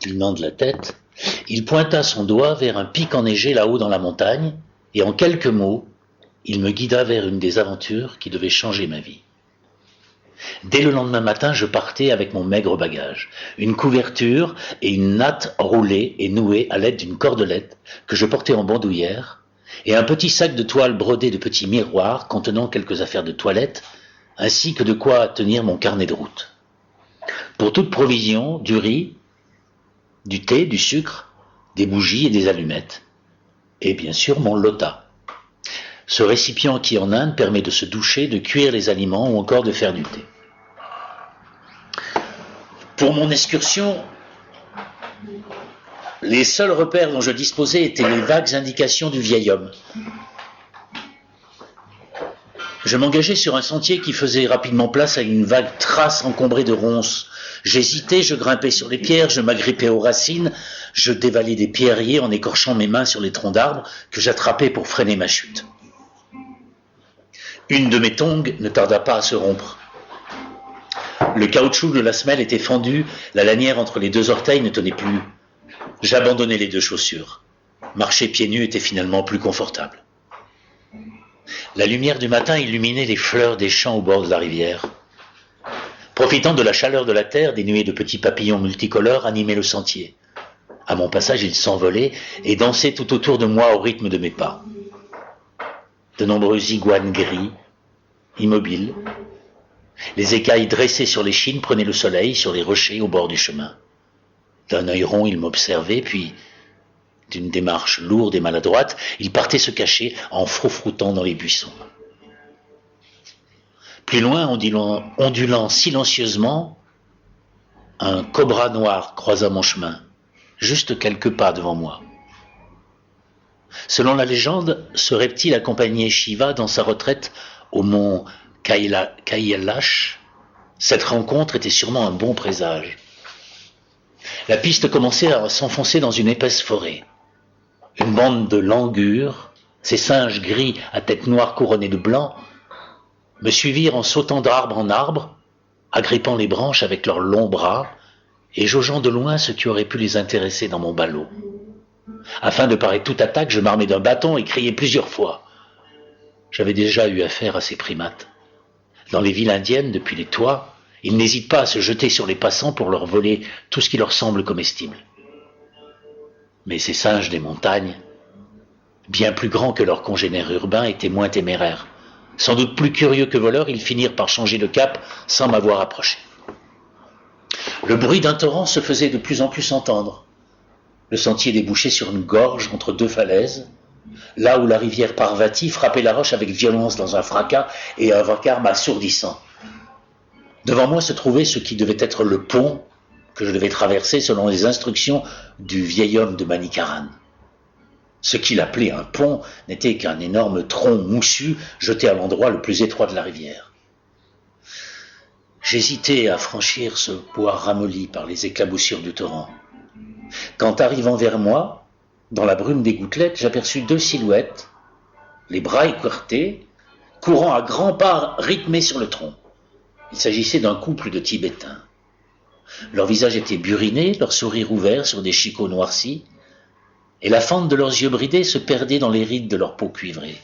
inclinant de la tête, il pointa son doigt vers un pic enneigé là-haut dans la montagne, et en quelques mots, il me guida vers une des aventures qui devait changer ma vie. Dès le lendemain matin, je partais avec mon maigre bagage, une couverture et une natte roulée et nouée à l'aide d'une cordelette que je portais en bandoulière, et un petit sac de toile brodé de petits miroirs contenant quelques affaires de toilette, ainsi que de quoi tenir mon carnet de route. Pour toute provision, du riz, du thé, du sucre, des bougies et des allumettes, et bien sûr mon lota. Ce récipient qui en Inde permet de se doucher, de cuire les aliments ou encore de faire du thé. Pour mon excursion, les seuls repères dont je disposais étaient les vagues indications du vieil homme. Je m'engageais sur un sentier qui faisait rapidement place à une vague trace encombrée de ronces. J'hésitais, je grimpais sur les pierres, je m'agrippais aux racines, je dévalais des pierriers en écorchant mes mains sur les troncs d'arbres que j'attrapais pour freiner ma chute. Une de mes tongs ne tarda pas à se rompre. Le caoutchouc de la semelle était fendu, la lanière entre les deux orteils ne tenait plus. J'abandonnai les deux chaussures. Marcher pieds nus était finalement plus confortable. La lumière du matin illuminait les fleurs des champs au bord de la rivière. Profitant de la chaleur de la terre, des nuées de petits papillons multicolores animaient le sentier. À mon passage, ils s'envolaient et dansaient tout autour de moi au rythme de mes pas. De nombreuses iguanes gris, immobiles. Les écailles dressées sur l'échine prenaient le soleil sur les rochers au bord du chemin. D'un œil rond, ils m'observaient, puis, d'une démarche lourde et maladroite, ils partaient se cacher en froufroutant dans les buissons. Plus loin, ondulant silencieusement, un cobra noir croisa mon chemin, juste quelques pas devant moi. Selon la légende, ce reptile accompagnait Shiva dans sa retraite au mont Kailash. Cette rencontre était sûrement un bon présage. La piste commençait à s'enfoncer dans une épaisse forêt. Une bande de langurs, ces singes gris à tête noire couronnée de blanc, me suivirent en sautant d'arbre en arbre, agrippant les branches avec leurs longs bras et jaugeant de loin ce qui aurait pu les intéresser dans mon ballot. Afin de parer toute attaque, je m'armai d'un bâton et criai plusieurs fois. J'avais déjà eu affaire à ces primates. Dans les villes indiennes, depuis les toits, ils n'hésitent pas à se jeter sur les passants pour leur voler tout ce qui leur semble comestible. Mais ces singes des montagnes, bien plus grands que leurs congénères urbains, étaient moins téméraires. Sans doute plus curieux que voleurs, ils finirent par changer de cap sans m'avoir approché. Le bruit d'un torrent se faisait de plus en plus entendre. Le sentier débouchait sur une gorge entre deux falaises, là où la rivière Parvati frappait la roche avec violence dans un fracas et un vacarme assourdissant. Devant moi se trouvait ce qui devait être le pont que je devais traverser selon les instructions du vieil homme de Manikaran. Ce qu'il appelait un pont n'était qu'un énorme tronc moussu jeté à l'endroit le plus étroit de la rivière. J'hésitais à franchir ce bois ramolli par les éclaboussures du torrent. Quand, arrivant vers moi, dans la brume des gouttelettes, j'aperçus deux silhouettes, les bras écartés, courant à grands pas rythmés sur le tronc. Il s'agissait d'un couple de Tibétains. Leur visage était buriné, leur sourire ouvert sur des chicots noircis, et la fente de leurs yeux bridés se perdait dans les rides de leur peau cuivrée.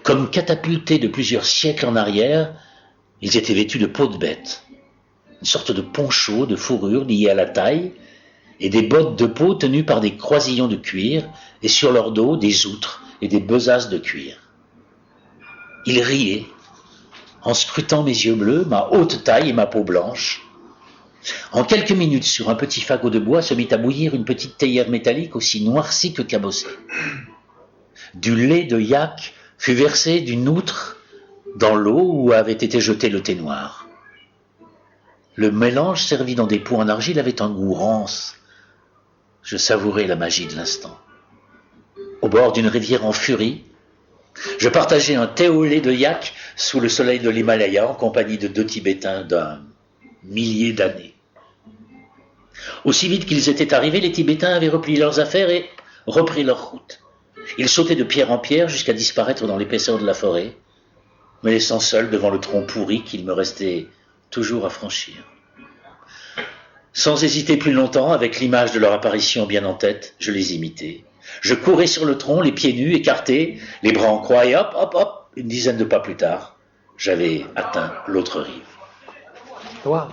Comme catapultés de plusieurs siècles en arrière, ils étaient vêtus de peau de bête, une sorte de poncho de fourrure lié à la taille, et des bottes de peau tenues par des croisillons de cuir, et sur leur dos des outres et des besaces de cuir. Ils riaient, en scrutant mes yeux bleus, ma haute taille et ma peau blanche. En quelques minutes, sur un petit fagot de bois, se mit à bouillir une petite théière métallique aussi noircie que cabossée. Du lait de yak fut versé d'une outre dans l'eau où avait été jeté le thé noir. Le mélange servi dans des pots en argile avait un goût rance. Je savourais la magie de l'instant. Au bord d'une rivière en furie, je partageais un thé au lait de yak sous le soleil de l'Himalaya en compagnie de deux Tibétains d'un millier d'années. Aussi vite qu'ils étaient arrivés, les Tibétains avaient replié leurs affaires et repris leur route. Ils sautaient de pierre en pierre jusqu'à disparaître dans l'épaisseur de la forêt, me laissant seul devant le tronc pourri qu'il me restait toujours à franchir. Sans hésiter plus longtemps, avec l'image de leur apparition bien en tête, je les imitais. Je courais sur le tronc, les pieds nus, écartés, les bras en croix, et hop, hop, hop, une dizaine de pas plus tard, j'avais atteint l'autre rive. Wow.